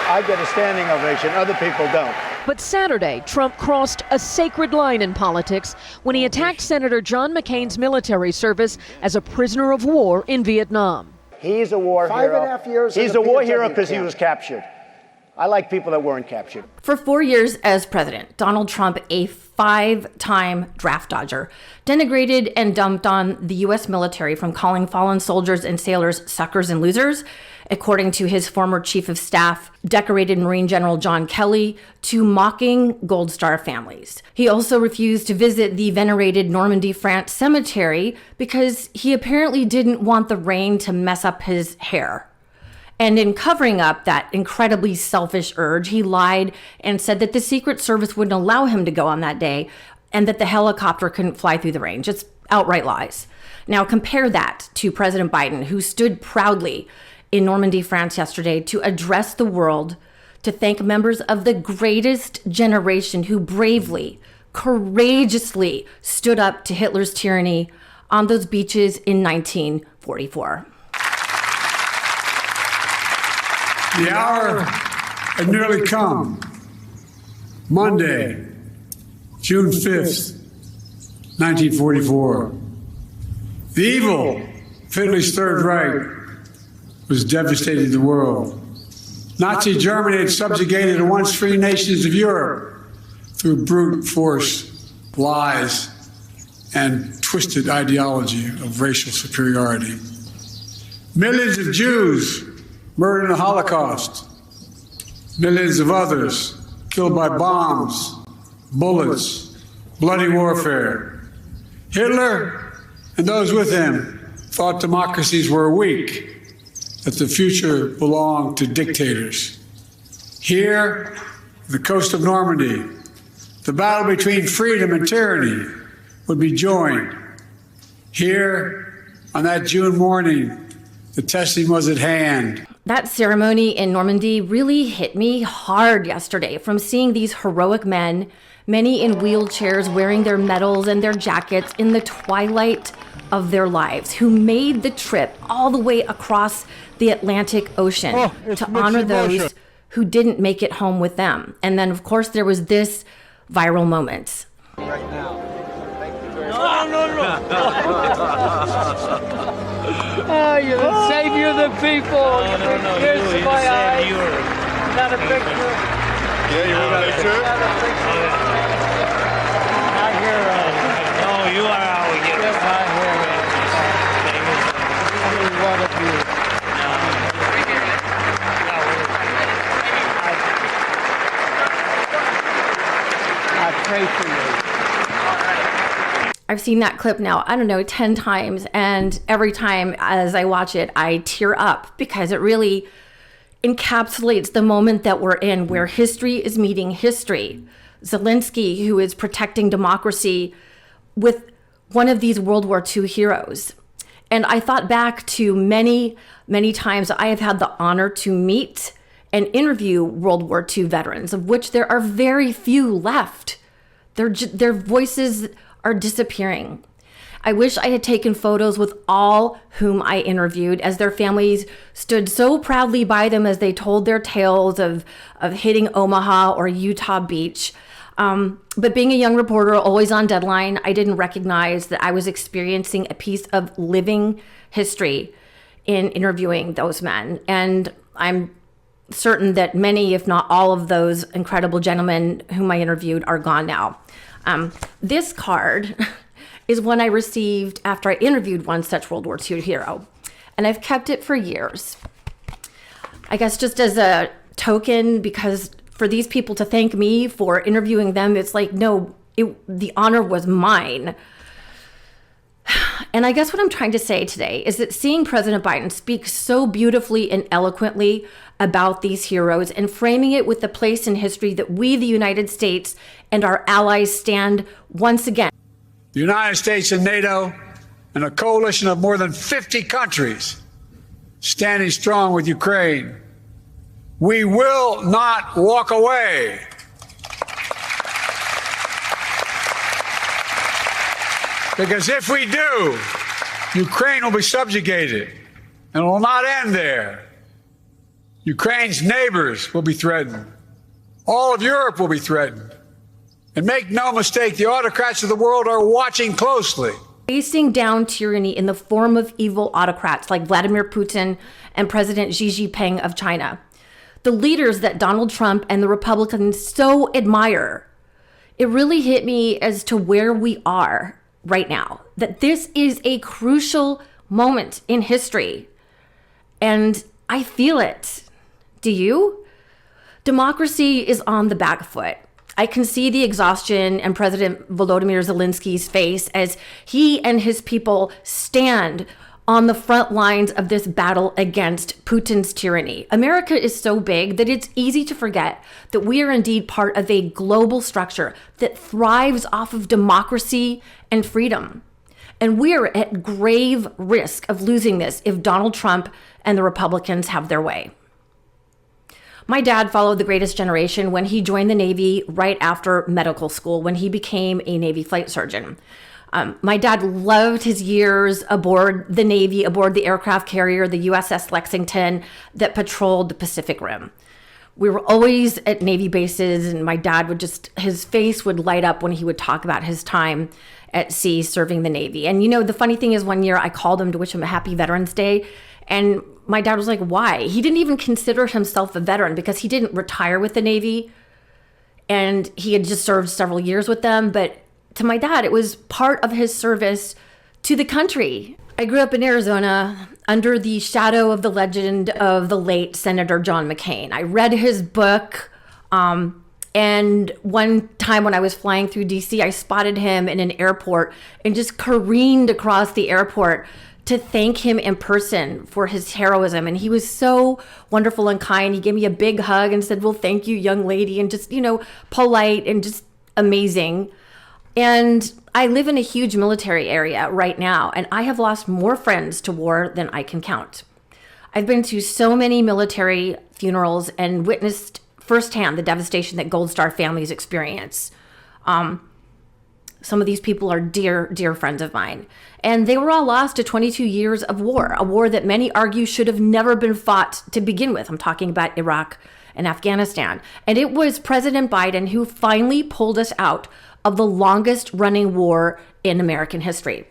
I get a standing ovation. Other people don't. But Saturday, Trump crossed a sacred line in politics when he attacked Senator John McCain's military service as a prisoner of war in Vietnam. He's a war hero. 5.5 years. He's a war hero because he was captured. I like people that weren't captured. For 4 years as president, Donald Trump, a 5-time draft dodger, denigrated and dumped on the U.S. military, from calling fallen soldiers and sailors suckers and losers, according to his former chief of staff, decorated Marine General John Kelly, to mocking Gold Star families. He also refused to visit the venerated Normandy, France cemetery because he apparently didn't want the rain to mess up his hair. And in covering up that incredibly selfish urge, he lied and said that the Secret Service wouldn't allow him to go on that day and that the helicopter couldn't fly through the rain. Just outright lies. Now compare that to President Biden, who stood proudly in Normandy, France yesterday to address the world, to thank members of the greatest generation who bravely, courageously stood up to Hitler's tyranny on those beaches in 1944. The hour had nearly come. Monday, June 5th, 1944. The evil of Hitler's Third Reich was devastating the world. Nazi Germany had subjugated the once free nations of Europe through brute force, lies, and twisted ideology of racial superiority. Millions of Jews murdered in the Holocaust. Millions of others killed by bombs, bullets, bloody warfare. Hitler and those with him thought democracies were weak, that the future belonged to dictators. Here, on the coast of Normandy, the battle between freedom and tyranny would be joined. Here, on that June morning, the testing was at hand. That ceremony in Normandy really hit me hard yesterday, from seeing these heroic men, many in wheelchairs wearing their medals and their jackets in the twilight of their lives, who made the trip all the way across the Atlantic Ocean to honor those who didn't make it home with them. And then, of course, there was this viral moment. Right now. Oh, you're the savior of the people. Here's my eyes. Not a picture. Yeah, you want a picture? Not a picture. Not here. No, you are our hero. Yes, not here. Only one of you. I pray for you. I've seen that clip now, 10 times, and every time as I watch it, I tear up because it really encapsulates the moment that we're in, where history is meeting history. Zelensky, who is protecting democracy with one of these World War II heroes. And I thought back to many, many times I have had the honor to meet and interview World War II veterans, of which there are very few left. Their voices are disappearing. I wish I had taken photos with all whom I interviewed, as their families stood so proudly by them as they told their tales of hitting Omaha or Utah Beach. But being a young reporter, always on deadline, I didn't recognize that I was experiencing a piece of living history in interviewing those men. And I'm certain that many, if not all of those incredible gentlemen whom I interviewed are gone now. This card is one I received after I interviewed one such World War II hero, and I've kept it for years. I guess just as a token, because for these people to thank me for interviewing them, it's like, no, the honor was mine. And I guess what I'm trying to say today is that seeing President Biden speak so beautifully and eloquently about these heroes and framing it with the place in history that we, the United States, and our allies stand once again. The United States and NATO and a coalition of more than 50 countries standing strong with Ukraine. We will not walk away. Because if we do, Ukraine will be subjugated, and it will not end there. Ukraine's neighbors will be threatened. All of Europe will be threatened. And make no mistake, the autocrats of the world are watching closely. Facing down tyranny in the form of evil autocrats like Vladimir Putin and President Xi Jinping of China, the leaders that Donald Trump and the Republicans so admire, it really hit me as to where we are right now, that this is a crucial moment in history. And I feel it. Do you? Democracy is on the back foot. I can see the exhaustion in President Volodymyr Zelensky's face as he and his people stand on the front lines of this battle against Putin's tyranny. America is so big that it's easy to forget that we are indeed part of a global structure that thrives off of democracy and freedom. And we are at grave risk of losing this if Donald Trump and the Republicans have their way. My dad followed the Greatest Generation when he joined the Navy right after medical school, when he became a Navy flight surgeon. My dad loved his years aboard the Navy, aboard the aircraft carrier, the USS Lexington, that patrolled the Pacific Rim. We were always at Navy bases, and my dad would his face would light up when he would talk about his time at sea serving the Navy. And you know, the funny thing is, one year I called him to wish him a happy Veterans Day, and my dad was like, why? He didn't even consider himself a veteran because he didn't retire with the Navy, and he had just served several years with them. But to my dad, it was part of his service to the country. I grew up in Arizona under the shadow of the legend of the late Senator John McCain. I read his book, and one time when I was flying through DC, I spotted him in an airport and just careened across the airport to thank him in person for his heroism. And he was so wonderful and kind. He gave me a big hug and said, well, thank you, young lady, and just, polite and just amazing. And I live in a huge military area right now, and I have lost more friends to war than I can count. I've been to so many military funerals and witnessed firsthand the devastation that Gold Star families experience. Some of these people are dear, dear friends of mine. And they were all lost to 22 years of war, a war that many argue should have never been fought to begin with. I'm talking about Iraq and Afghanistan. And it was President Biden who finally pulled us out of the longest running war in American history.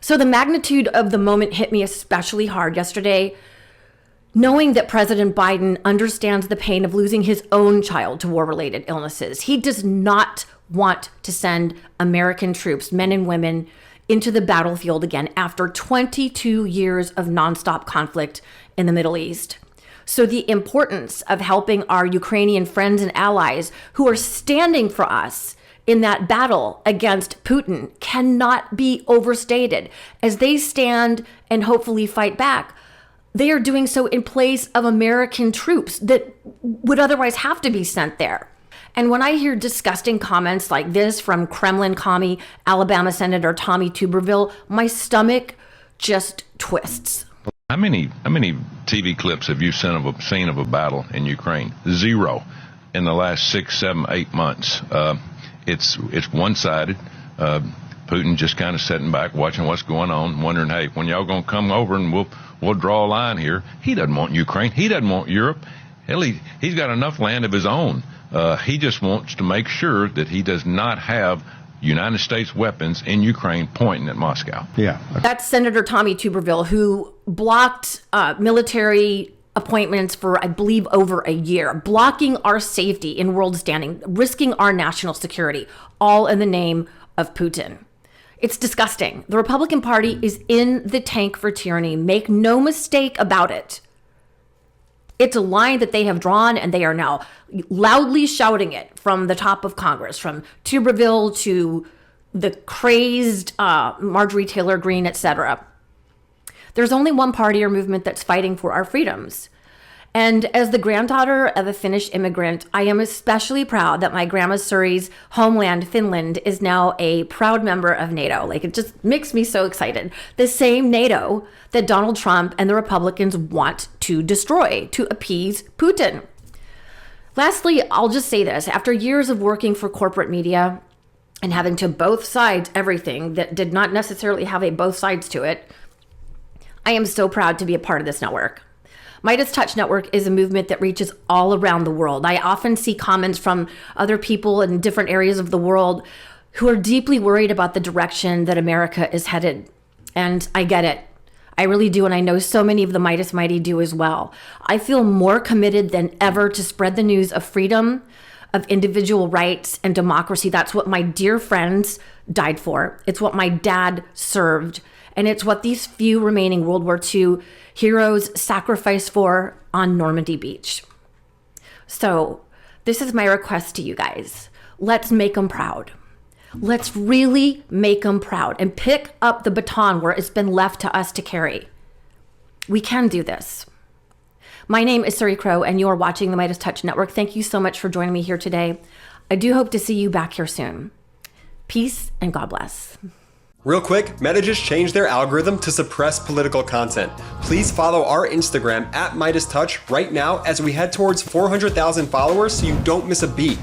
So the magnitude of the moment hit me especially hard yesterday, knowing that President Biden understands the pain of losing his own child to war-related illnesses. He does not want to send American troops, men and women, into the battlefield again after 22 years of nonstop conflict in the Middle East. So the importance of helping our Ukrainian friends and allies who are standing for us in that battle against Putin cannot be overstated. As they stand and hopefully fight back, they are doing so in place of American troops that would otherwise have to be sent there. And when I hear disgusting comments like this from Kremlin commie Alabama Senator Tommy Tuberville, my stomach just twists. How many TV clips have you seen of a battle in Ukraine? Zero in the last 6, 7, 8 months. It's one-sided. Putin just kind of sitting back, watching what's going on, wondering, hey, when y'all gonna come over and we'll draw a line here. He doesn't want Ukraine. He doesn't want Europe. Hell, he's got enough land of his own. He just wants to make sure that he does not have United States weapons in Ukraine pointing at Moscow. Yeah. That's Senator Tommy Tuberville, who blocked military appointments for, I believe, over a year, blocking our safety in world standing, risking our national security, all in the name of Putin. It's disgusting. The Republican Party is in the tank for tyranny. Make no mistake about it. It's a line that they have drawn, and they are now loudly shouting it from the top of Congress, from Tuberville to the crazed Marjorie Taylor Greene, etc. There's only one party or movement that's fighting for our freedoms. And as the granddaughter of a Finnish immigrant, I am especially proud that my grandma Suri's homeland, Finland, is now a proud member of NATO. Like, it just makes me so excited. The same NATO that Donald Trump and the Republicans want to destroy to appease Putin. Lastly, I'll just say this. After years of working for corporate media and having to both sides everything that did not necessarily have a both sides to it, I am so proud to be a part of this network. MeidasTouch Network is a movement that reaches all around the world. I often see comments from other people in different areas of the world who are deeply worried about the direction that America is headed. And I get it. I really do, and I know so many of the Meidas Mighty do as well. I feel more committed than ever to spread the news of freedom, of individual rights and democracy. That's what my dear friends died for. It's what my dad served, and it's what these few remaining World War II heroes sacrificed for on Normandy Beach. So this is my request to you guys. Let's make them proud. Let's really make them proud and pick up the baton where it's been left to us to carry. We can do this. My name is Suri Crowe, and you are watching the MeidasTouch Network. Thank you so much for joining me here today. I do hope to see you back here soon. Peace and God bless. Real quick, Meta just changed their algorithm to suppress political content. Please follow our Instagram at MeidasTouch right now as we head towards 400,000 followers so you don't miss a beat.